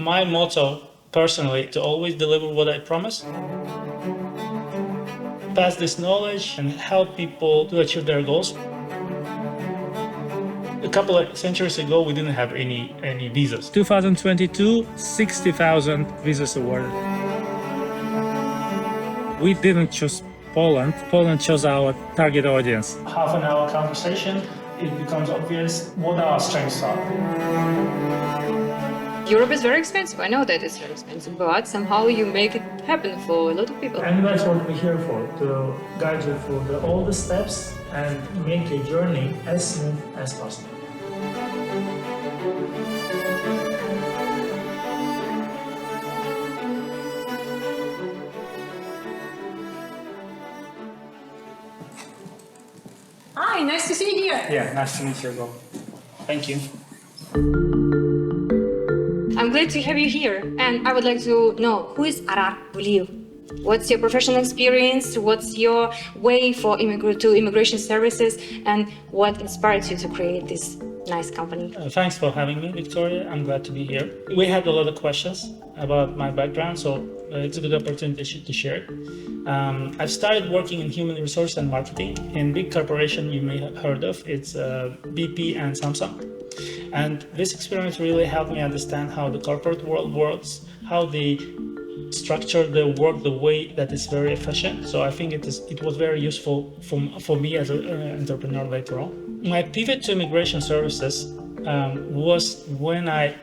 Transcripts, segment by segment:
my motto personally to always deliver what I promise, pass this knowledge and help people to achieve their goals. A couple of centuries ago, we didn't have any visas. 2022, 60,000 visas awarded. We didn't choose Poland. Poland chose our target audience. Half an hour conversation, it becomes obvious what our strengths are. Europe is very expensive. I know that it's very expensive, but somehow you make it happen for a lot of people. And that's what we're here for, to guide you through all the steps and make your journey as smooth as possible. Hi, nice to see you here. Yeah, nice to meet you as well. Thank you. I'm glad to have you here, and I would like to know, who is Arar Guliyev? What's your professional experience? What's your way to immigration services, and what inspired you to create this nice company? Thanks for having me, Victoria. I'm glad to be here. We had a lot of questions about my background, so it's a good opportunity to share it. I've started working in human resource and marketing in big corporation you may have heard of. It's BP and Samsung. And this experience really helped me understand how the corporate world works, how they structure their work the way that is very efficient. So I think it was very useful for me as an entrepreneur later on. My pivot to immigration services was when I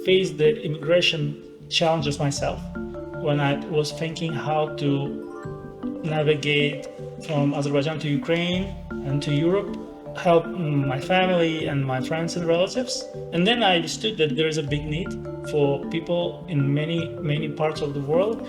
faced the immigration challenges myself, when I was thinking how to navigate from Azerbaijan to Ukraine and to Europe, help my family and my friends and relatives. And then I understood that there is a big need for people in many parts of the world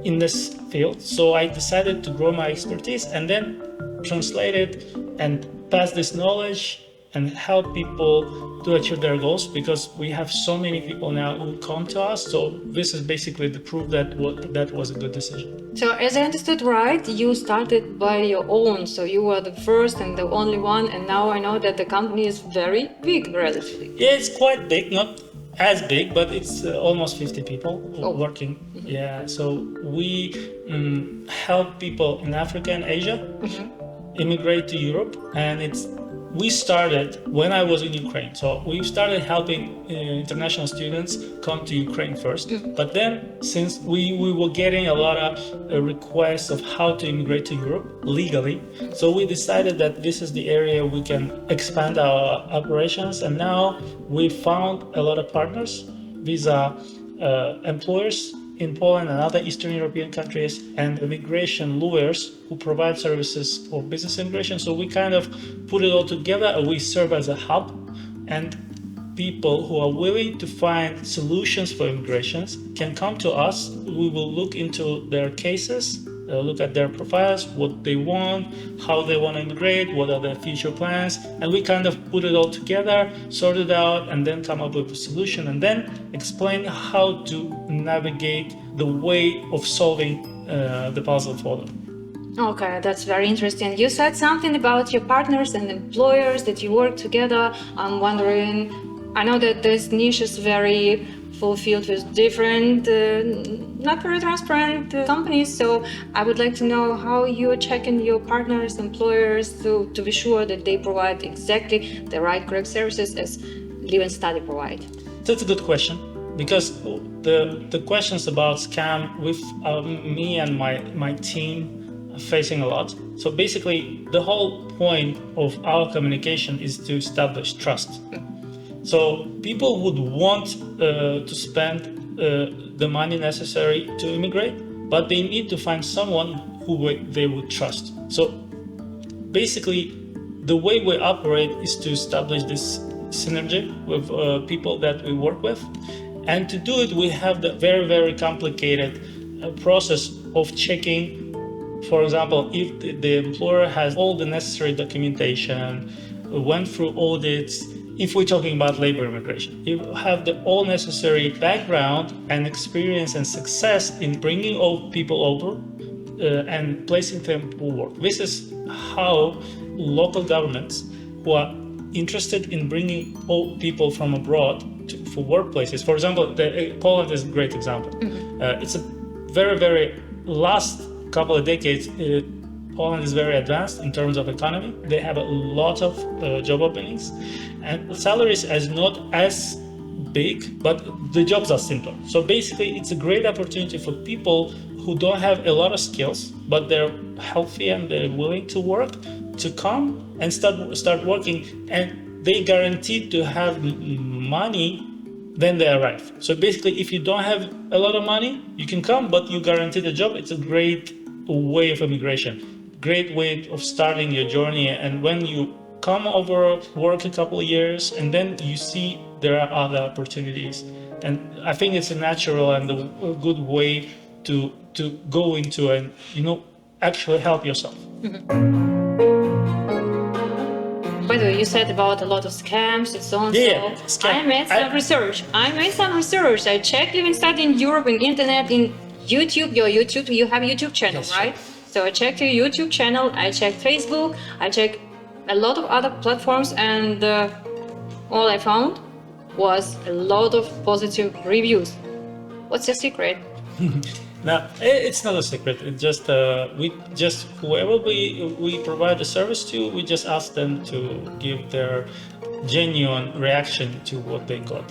in this field. So I decided to grow my expertise and then translate it and pass this knowledge and help people to achieve their goals, because we have so many people now who come to us. So this is basically the proof that that was a good decision. So as I understood right, you started by your own, so you were the first and the only one, and now I know that the company is very big relatively. Yeah, it's quite big, not as big, but it's almost 50 people working. Mm-hmm. Yeah, so we help people in Africa and Asia immigrate to Europe, and we started when I was in Ukraine. So we started helping international students come to Ukraine first. But then, since we were getting a lot of requests of how to immigrate to Europe legally, so we decided that this is the area we can expand our operations. And now we found a lot of partners. These are employers in Poland and other Eastern European countries, and immigration lawyers who provide services for business immigration. So we kind of put it all together, and we serve as a hub, and people who are willing to find solutions for immigrations can come to us. We will look into their cases, look at their profiles, what they want, how they want to immigrate, what are their future plans, and we kind of put it all together, sort it out, and then come up with a solution, and then explain how to navigate the way of solving the puzzle for them. Okay, that's very interesting. You said something about your partners and employers, that you work together. I'm wondering, I know that this niche is very fulfilled with different, not very transparent companies. So I would like to know how you're checking your partners, employers, to be sure that they provide exactly the right, correct services as Live and Study provide. That's a good question, because the questions about scam with me and my team are facing a lot. So basically, the whole point of our communication is to establish trust. So people would want to spend the money necessary to immigrate, but they need to find someone who they would trust. So basically, the way we operate is to establish this synergy with people that we work with. And to do it, we have the very, very complicated process of checking, for example, if the employer has all the necessary documentation, went through audits. If we're talking about labor immigration, you have the all necessary background and experience and success in bringing all people over and placing them to work. This is how local governments who are interested in bringing all people from abroad for workplaces. For example, Poland is a great example. It's a very, very last couple of decades. Poland is very advanced in terms of economy. They have a lot of job openings, and salaries is not as big, but the jobs are simpler. So basically, it's a great opportunity for people who don't have a lot of skills, but they're healthy and they're willing to work, to come and start working, and they guaranteed to have money when they arrive. So basically, if you don't have a lot of money, you can come, but you guaranteed a job. It's a great way of immigration, great way of starting your journey. And when you come over, work a couple of years, and then you see there are other opportunities. And I think it's a natural and a good way to go into and actually help yourself. By the way, you said about a lot of scams and so on. Yeah, so I made some research. I checked even studying in Europe, in internet, in YouTube. You have a YouTube channel, yes, right? So I checked your YouTube channel. I checked Facebook. I checked a lot of other platforms, and all I found was a lot of positive reviews. What's your secret? Now, it's not a secret. It's just whoever we provide the service to, we just ask them to give their genuine reaction to what they got.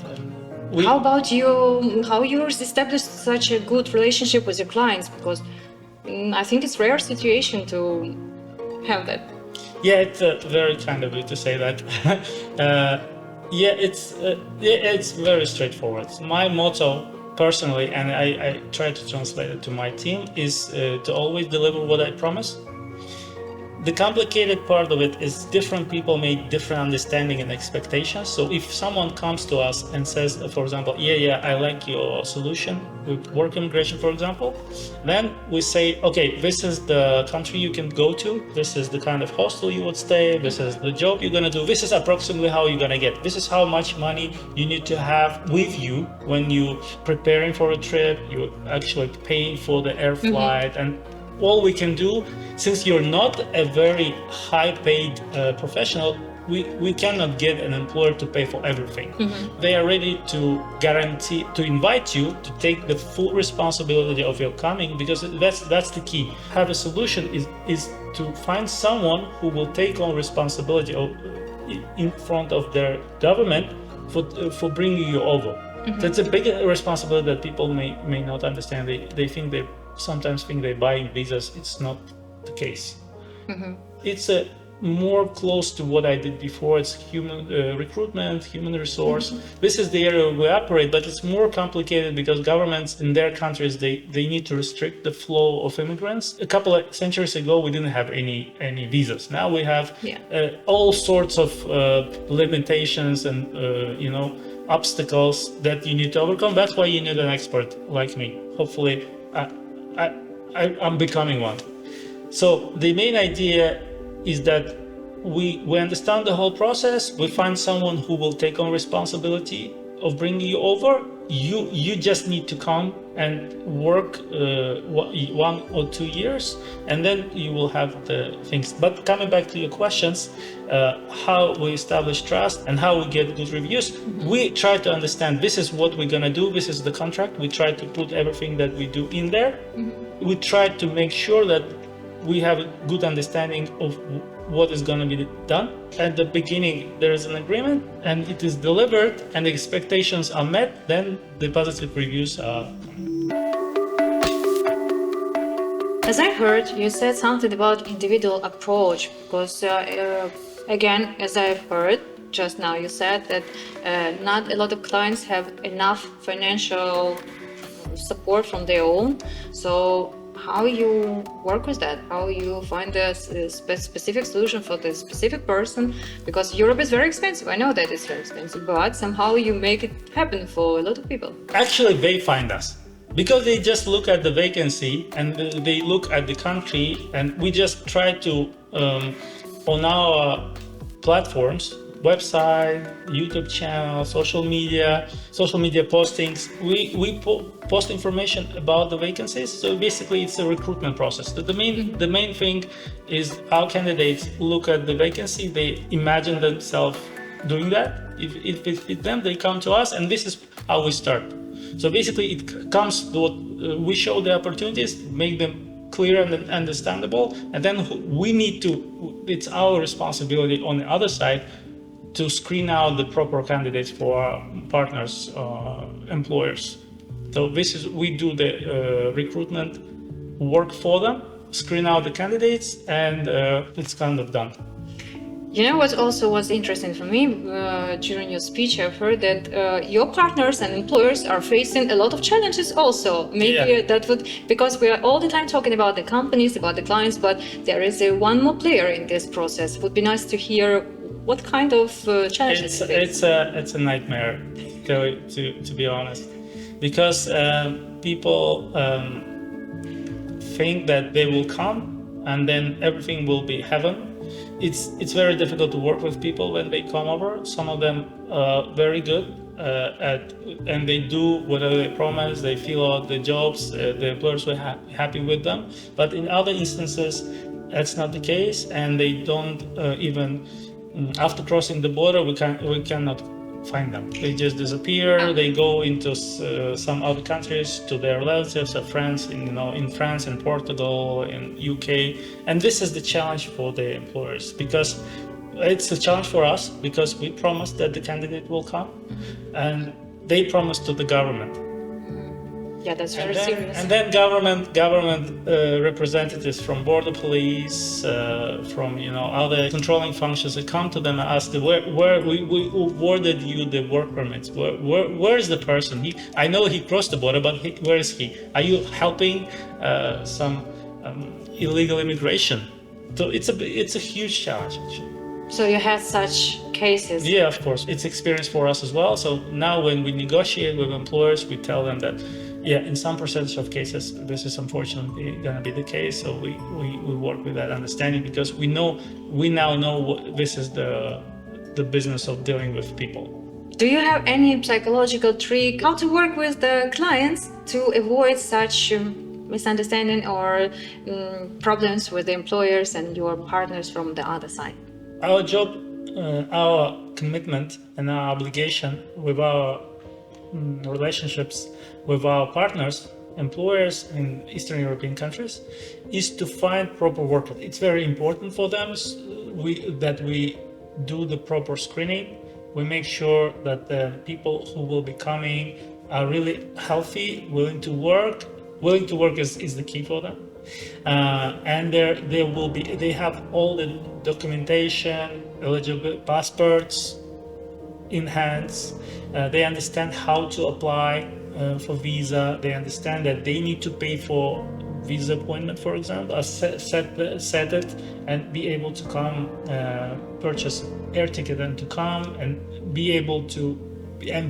How about you? How you established such a good relationship with your clients? Because I think it's rare situation to have that. Yeah, it's very kind of you to say that. It's very straightforward. My motto, personally, and I try to translate it to my team, is to always deliver what I promise. The complicated part of it is different people make different understanding and expectations. So if someone comes to us and says, for example, I like your solution with work immigration, for example, then we say, okay, this is the country you can go to, this is the kind of hostel you would stay, this is the job you're gonna do, this is approximately how you're gonna get, this is how much money you need to have with you when you preparing for a trip, you're actually paying for the air flight, and all we can do, since you're not a very high-paid professional, we cannot get an employer to pay for everything. They are ready to guarantee, to invite you to take the full responsibility of your coming, because that's the key. Have a solution is to find someone who will take on responsibility in front of their government for bringing you over. That's a big responsibility that people may not understand. They think sometimes think they're buying visas. It's not the case. It's more close to what I did before. It's human recruitment, human resource. This is the area we operate, but it's more complicated because governments in their countries, they need to restrict the flow of immigrants. A couple of centuries ago, we didn't have any visas. Now we have all sorts of limitations and obstacles that you need to overcome. That's why you need an expert like me. Hopefully, I'm becoming one. So the main idea is that we understand the whole process. We find someone who will take on responsibility of bringing you over. You just need to come and work 1 or 2 years, and then you will have the things. But coming back to your questions, how we establish trust and how we get good reviews, we try to understand this is what we're gonna do, this is the contract. We try to put everything that we do in there. We try to make sure that we have a good understanding of what is going to be done. At the beginning, there is an agreement and it is delivered and the expectations are met, then the positive reviews are coming. As I heard, you said something about individual approach, because again, as I've heard just now, you said that not a lot of clients have enough financial support from their own. So how you work with that? How you find a specific solution for the specific person? Because Europe is very expensive. I know that it's very expensive, but somehow you make it happen for a lot of people. Actually, they find us because they just look at the vacancy and they look at the country, and we just try to on our platforms, website, YouTube channel, social media postings, we post information about the vacancies. So basically it's a recruitment process. The main thing is our candidates look at the vacancy, they imagine themselves doing that. if it fits them, they come to us, and this is how we start. So basically, it comes to what we show the opportunities, make them clear and understandable, and then we need to. It's our responsibility on the other side to screen out the proper candidates for our partners, employers. So we do the recruitment work for them, screen out the candidates, and it's kind of done. You know what also was interesting for me during your speech? I've heard that your partners and employers are facing a lot of challenges also. Maybe that would, because we are all the time talking about the companies, about the clients, but there is one more player in this process. Would be nice to hear what kind of challenges. It's a nightmare, to be honest, because people think that they will come and then everything will be heaven. It's very difficult to work with people when they come over. Some of them are very good and they do whatever they promise. They fill out the jobs. The employers were happy with them. But in other instances, that's not the case, and they don't even after crossing the border, we cannot find them. They just disappear. They go into some other countries to their relatives or friends, in France and Portugal and UK. And this is the challenge for the employers, because it's a challenge for us, because we promised that the candidate will come, and they promised to the government. Yeah, that's very serious. And then government representatives from border police, from other controlling functions, that come to them and ask them, where we awarded you the work permits? Where is the person? I know he crossed the border, but where is he? Are you helping some illegal immigration? So it's a huge challenge, actually. So you had such cases? Yeah, of course. It's experience for us as well. So now when we negotiate with employers, we tell them that, yeah, in some percentage of cases, this is unfortunately going to be the case. So we work with that understanding, because we now know this is the business of dealing with people. Do you have any psychological trick how to work with the clients to avoid such misunderstanding or problems with the employers and your partners from the other side? Our job, our commitment and our obligation with our relationships with our partners, employers in Eastern European countries, is to find proper workers. It's very important for them that we do the proper screening. We make sure that the people who will be coming are really healthy, willing to work. Willing to work is the key for them. And they have all the documentation, eligible passports in hands. They understand how to apply for visa. They understand that they need to pay for visa appointment, for example, set it and be able to come, purchase air ticket and to come and be able to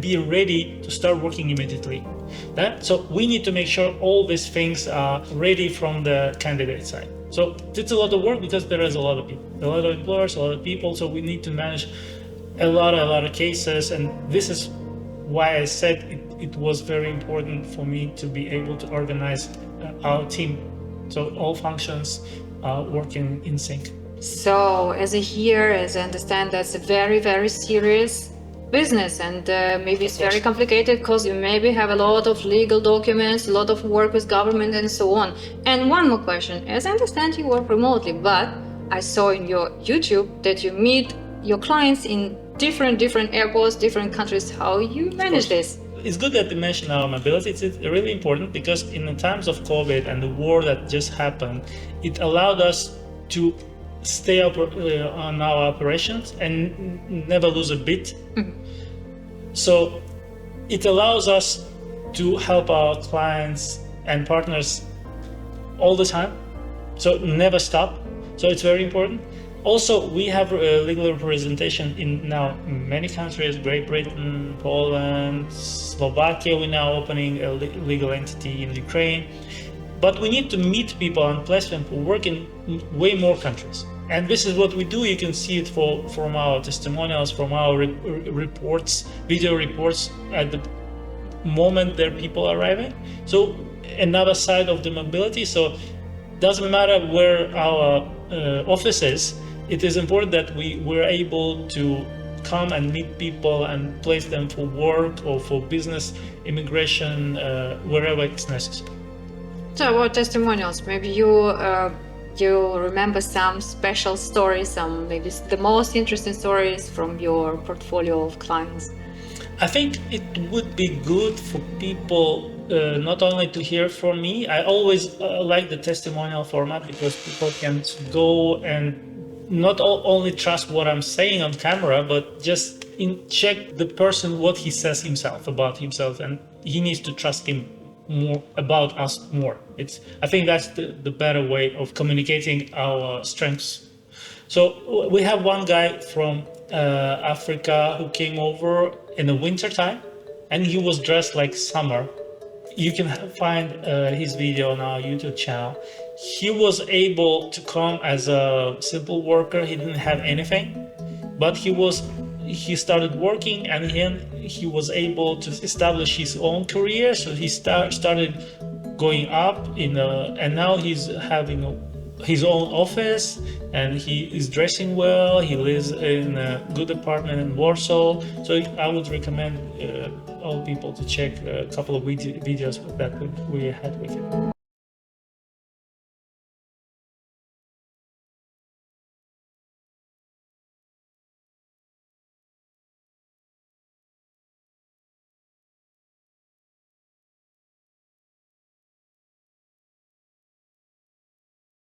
be ready to start working immediately. So we need to make sure all these things are ready from the candidate side. So it's a lot of work, because there is a lot of people, a lot of employers, a lot of people. So we need to manage a lot of cases, and this is why I said it was very important for me to be able to organize our team, so all functions are working in sync. So as I understand, that's a very, very serious business, and maybe it's very complicated, because you maybe have a lot of legal documents, a lot of work with government and so on. And one more question, as I understand, you work remotely, but I saw in your YouTube that you meet your clients in different airports, different countries. How you manage this? It's good that you mention our mobility. It's really important, because in the times of COVID and the war that just happened, it allowed us to stay up on our operations and never lose a bit. Mm-hmm. So it allows us to help our clients and partners all the time, so never stop. So it's very important. Also, we have legal representation in now many countries: Great Britain, Poland, Slovakia. We're now opening a legal entity in Ukraine. But we need to meet people and place them who work in way more countries. And this is what we do. You can see it from our testimonials, from our reports, video reports at the moment their people are arriving. So another side of the mobility. So doesn't matter where our office is, it is important that we were able to come and meet people and place them for work or for business, immigration, wherever it's necessary. So about testimonials, maybe you remember some special stories, some maybe the most interesting stories from your portfolio of clients. I think it would be good for people not only to hear from me. I always like the testimonial format because people can go and not only trust what I'm saying on camera, but just check the person, what he says himself about himself, and he needs to trust him more about us more. I think that's the better way of communicating our strengths. So we have one guy from Africa who came over in the winter time, and he was dressed like summer. You can find his video on our YouTube channel. He was able to come as a simple worker. He didn't have anything, but he started working, and he was able to establish his own career. So he started going up and now he's having his own office, and he is dressing well. He lives in a good apartment in Warsaw. So I would recommend all people to check a couple of videos that we had with him.